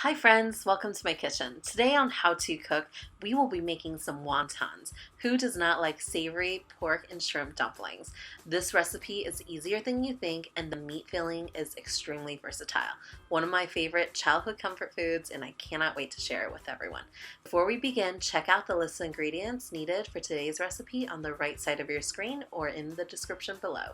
Hi friends, welcome to my kitchen. Today on How to Cook, we will be making some wontons. Who does not like savory pork and shrimp dumplings? This recipe is easier than you think and the meat filling is extremely versatile. One of my favorite childhood comfort foods and I cannot wait to share it with everyone. Before we begin, check out the list of ingredients needed for today's recipe on the right side of your screen or in the description below.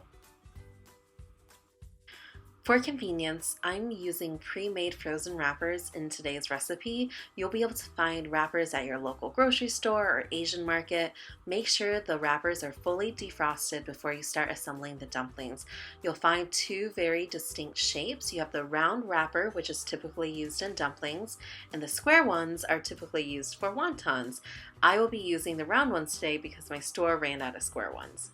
For convenience, I'm using pre-made frozen wrappers in today's recipe. You'll be able to find wrappers at your local grocery store or Asian market. Make sure the wrappers are fully defrosted before you start assembling the dumplings. You'll find two very distinct shapes. You have the round wrapper, which is typically used in dumplings, and the square ones are typically used for wontons. I will be using the round ones today because my store ran out of square ones.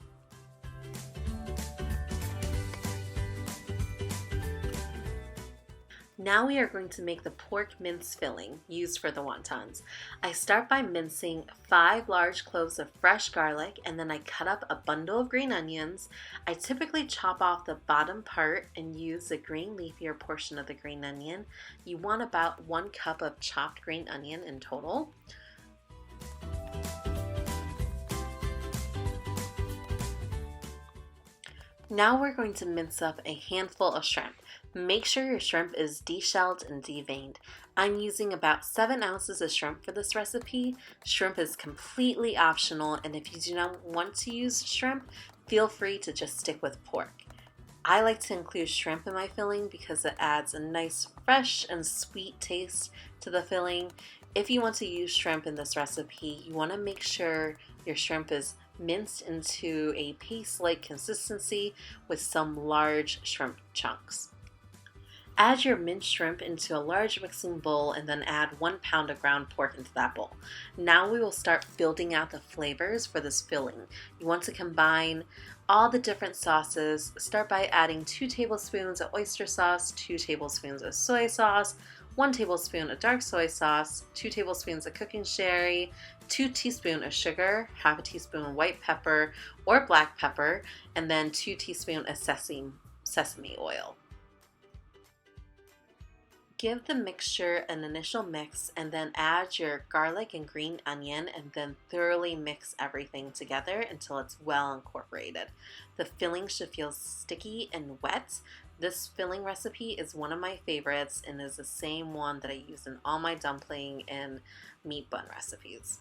Now we are going to make the pork mince filling used for the wontons. I start by mincing 5 large cloves of fresh garlic and then I cut up a bundle of green onions. I typically chop off the bottom part and use the green leafier portion of the green onion. You want about 1 cup of chopped green onion in total. Now we're going to mince up a handful of shrimp. Make sure your shrimp is deshelled and deveined. I'm using about 7 ounces of shrimp for this recipe. Shrimp is completely optional, and if you do not want to use shrimp, feel free to just stick with pork. I like to include shrimp in my filling because it adds a nice fresh and sweet taste to the filling. If you want to use shrimp in this recipe, you want to make sure your shrimp is minced into a paste-like consistency with some large shrimp chunks. Add your minced shrimp into a large mixing bowl and then add 1 pound of ground pork into that bowl. Now we will start building out the flavors for this filling. You want to combine all the different sauces. Start by adding 2 tablespoons of oyster sauce, 2 tablespoons of soy sauce, 1 tablespoon of dark soy sauce, 2 tablespoons of cooking sherry, 2 teaspoons of sugar, half a teaspoon of white pepper or black pepper, and then 2 teaspoons of sesame oil. Give the mixture an initial mix and then add your garlic and green onion and then thoroughly mix everything together until it's well incorporated. The filling should feel sticky and wet. This filling recipe is one of my favorites and is the same one that I use in all my dumpling and meat bun recipes.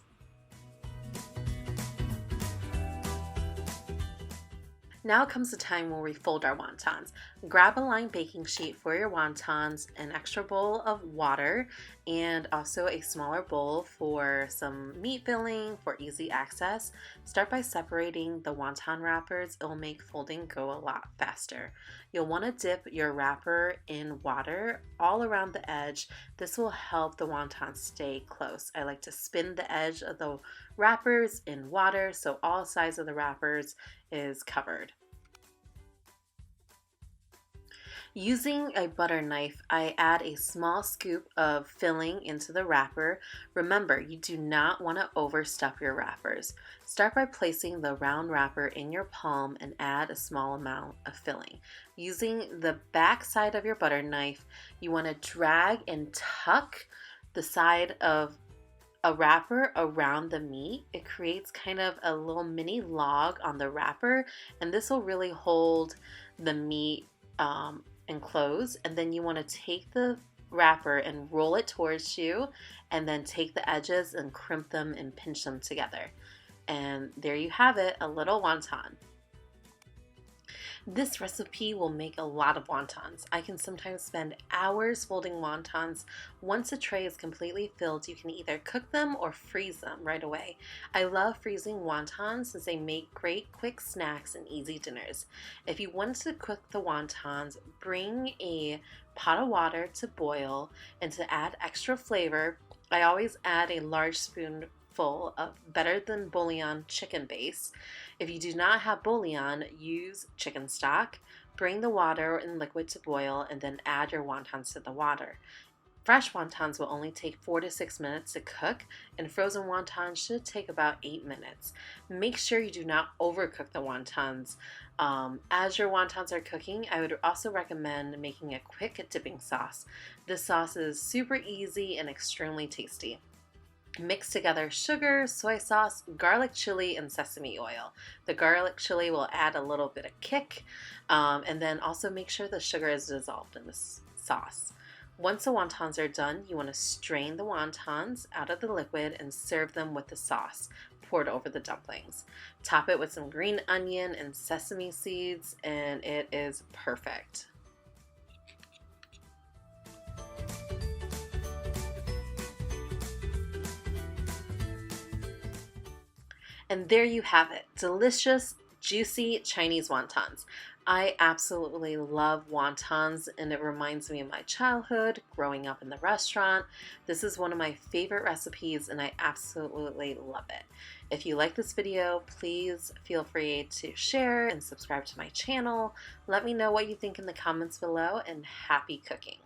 Now comes the time where we fold our wontons. Grab a lined baking sheet for your wontons, an extra bowl of water, and also a smaller bowl for some meat filling for easy access. Start by separating the wonton wrappers. It'll make folding go a lot faster. You'll want to dip your wrapper in water all around the edge. This will help the wontons stay close. I like to spin the edge of the wrappers in water so all sides of the wrappers is covered. Using a butter knife, I add a small scoop of filling into the wrapper. Remember, you do not want to overstuff your wrappers. Start by placing the round wrapper in your palm and add a small amount of filling. Using the back side of your butter knife, you want to drag and tuck the side of a wrapper around the meat. It creates kind of a little mini log on the wrapper, and this will really hold the meat enclosed. And then you want to take the wrapper and roll it towards you, and then take the edges and crimp them and pinch them together. And there you have it, a little wonton. This recipe will make a lot of wontons. I can sometimes spend hours folding wontons. Once a tray is completely filled, you can either cook them or freeze them right away. I love freezing wontons since they make great quick snacks and easy dinners. If you want to cook the wontons, bring a pot of water to boil, and to add extra flavor, I always add a large spoonful of Better Than Bouillon chicken base. If you do not have bouillon, use chicken stock. Bring the water and liquid to boil and then add your wontons to the water. Fresh wontons will only take 4 to 6 minutes to cook, and frozen wontons should take about 8 minutes. Make sure you do not overcook the wontons. As your wontons are cooking, I would also recommend making a quick dipping sauce. This sauce is super easy and extremely tasty. Mix together sugar, soy sauce, garlic chili, and sesame oil. The garlic chili will add a little bit of kick, and then also make sure the sugar is dissolved in this sauce. Once the wontons are done, you want to strain the wontons out of the liquid and serve them with the sauce poured over the dumplings. Top it with some green onion and sesame seeds, and it is perfect. And there you have it, delicious, juicy Chinese wontons. I absolutely love wontons, and it reminds me of my childhood, growing up in the restaurant. This is one of my favorite recipes, and I absolutely love it. If you like this video, please feel free to share and subscribe to my channel. Let me know what you think in the comments below, and happy cooking!